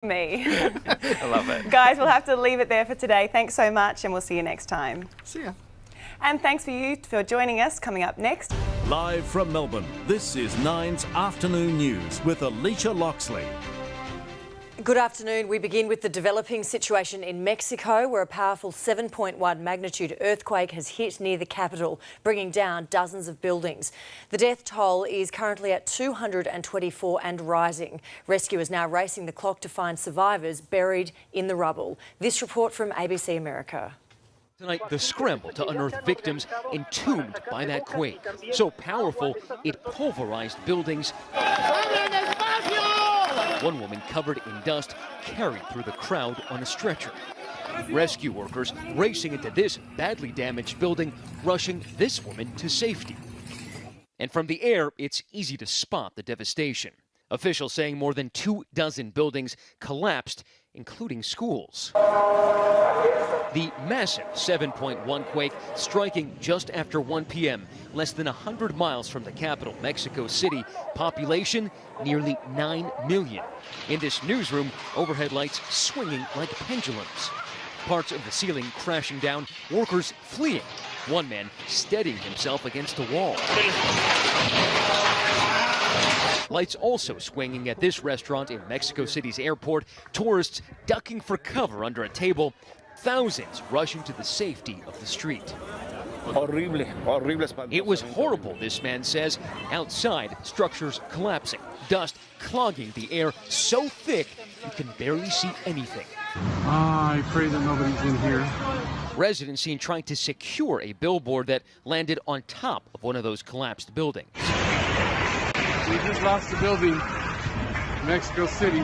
Me. I love it. Guys, we'll have to leave it there for today. Thanks so much, and we'll see you next time. See ya. And thanks for you for joining us. Coming up next. Live from Melbourne, this is Nine's Afternoon News with Alicia Loxley. Good afternoon. We begin with the developing situation in Mexico, where a powerful 7.1 magnitude earthquake has hit near the capital, bringing down dozens of buildings. The death toll is currently at 224 and rising. Rescuers now racing the clock to find survivors buried in the rubble. This report from ABC America. Tonight, the scramble to unearth victims entombed by that quake. So powerful, it pulverized buildings. One woman covered in dust carried through the crowd on a stretcher. Rescue workers racing into this badly damaged building, rushing this woman to safety. And from the air, it's easy to spot the devastation. Officials saying more than 24 buildings collapsed, including schools. The massive 7.1 quake striking just after 1 p.m., less than 100 miles from the capital, Mexico City. Population, nearly 9 million. In this newsroom, overhead lights swinging like pendulums. Parts of the ceiling crashing down, workers fleeing. One man steadying himself against a wall. Lights also swinging at this restaurant in Mexico City's airport. Tourists ducking for cover under a table. Thousands rushing to the safety of the street. It was horrible, this man says. Outside, structures collapsing, dust clogging the air so thick you can barely see anything. I pray that nobody's in here. Residents seen trying to secure a billboard that landed on top of one of those collapsed buildings. We just lost the building, Mexico City.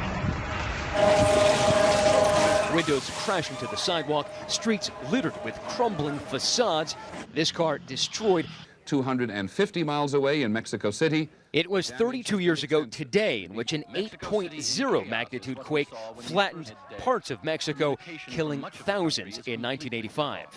Windows crashing to the sidewalk, streets littered with crumbling facades. This car destroyed. 250 miles away in Mexico City. It was 32 years ago today in which an 8.0 magnitude quake flattened parts of Mexico, killing thousands in 1985.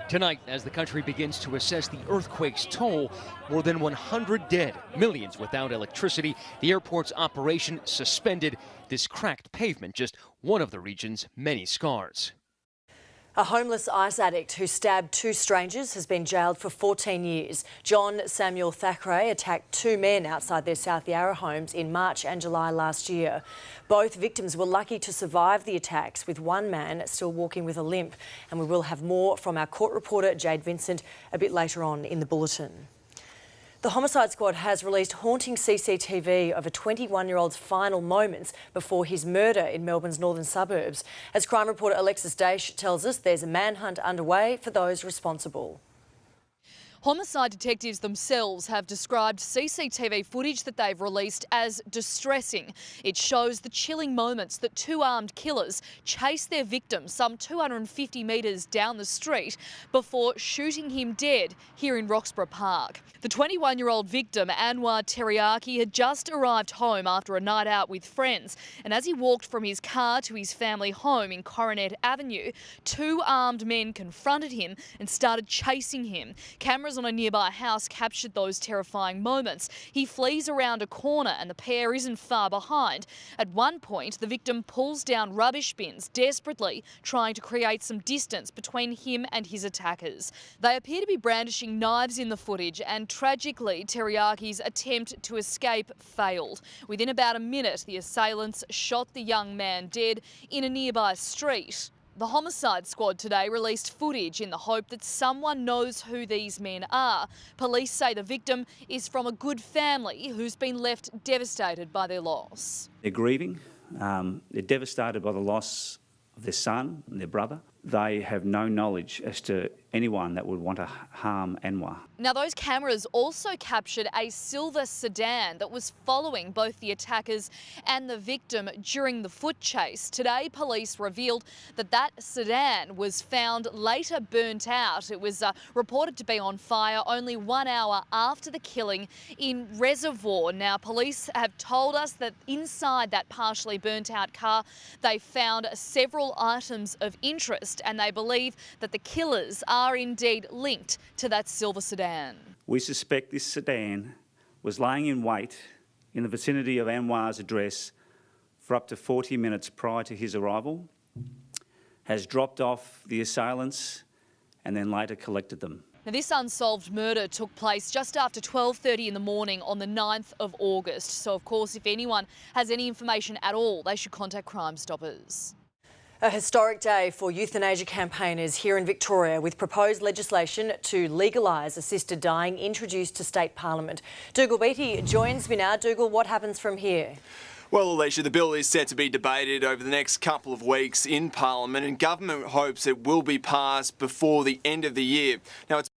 Tonight, as the country begins to assess the earthquake's toll, more than 100 dead, millions without electricity, the airport's operation suspended. This cracked pavement, just one of the region's many scars. A homeless ice addict who stabbed 2 strangers has been jailed for 14 years. John Samuel Thackeray attacked 2 men outside their South Yarra homes in March and July last year. Both victims were lucky to survive the attacks, with one man still walking with a limp. And we will have more from our court reporter Jade Vincent a bit later on in the bulletin. The Homicide Squad has released haunting CCTV of a 21-year-old's final moments before his murder in Melbourne's northern suburbs. As crime reporter Alexis Daish tells us, there's a manhunt underway for those responsible. Homicide detectives themselves have described CCTV footage that they've released as distressing. It shows the chilling moments that 2 armed killers chase their victim some 250 metres down the street before shooting him dead here in Roxburgh Park. The 21-year-old victim, Anwar Teriyaki, had just arrived home after a night out with friends, and as he walked from his car to his family home in Coronet Avenue, 2 armed men confronted him and started chasing him. Cameras on a nearby house captured those terrifying moments. He flees around a corner and the pair isn't far behind. At one point, the victim pulls down rubbish bins, desperately trying to create some distance between him and his attackers. They appear to be brandishing knives in the footage, and tragically, Teriyaki's attempt to escape failed. Within about a minute, the assailants shot the young man dead in a nearby street. The Homicide Squad today released footage in the hope that someone knows who these men are. Police say the victim is from a good family who's been left devastated by their loss. They're grieving. They're devastated by the loss of their son and their brother. They have no knowledge as to anyone that would want to harm Anwar. Now, those cameras also captured a silver sedan that was following both the attackers and the victim during the foot chase. Today, police revealed that that sedan was found later burnt out. It was reported to be on fire only 1 hour after the killing in Reservoir. Now, police have told us that inside that partially burnt out car, they found several items of interest, and they believe that the killers are indeed linked to that silver sedan. We suspect this sedan was lying in wait in the vicinity of Anwar's address for up to 40 minutes prior to his arrival, has dropped off the assailants and then later collected them. Now, this unsolved murder took place just after 12:30 in the morning on the 9th of August. So, of course, if anyone has any information at all, they should contact Crime Stoppers. A historic day for euthanasia campaigners here in Victoria, with proposed legislation to legalise assisted dying introduced to state parliament. Dougal Beattie joins me now. Dougal, what happens from here? Well, Alicia, the bill is set to be debated over the next couple of weeks in Parliament, and government hopes it will be passed before the end of the year. Now, it's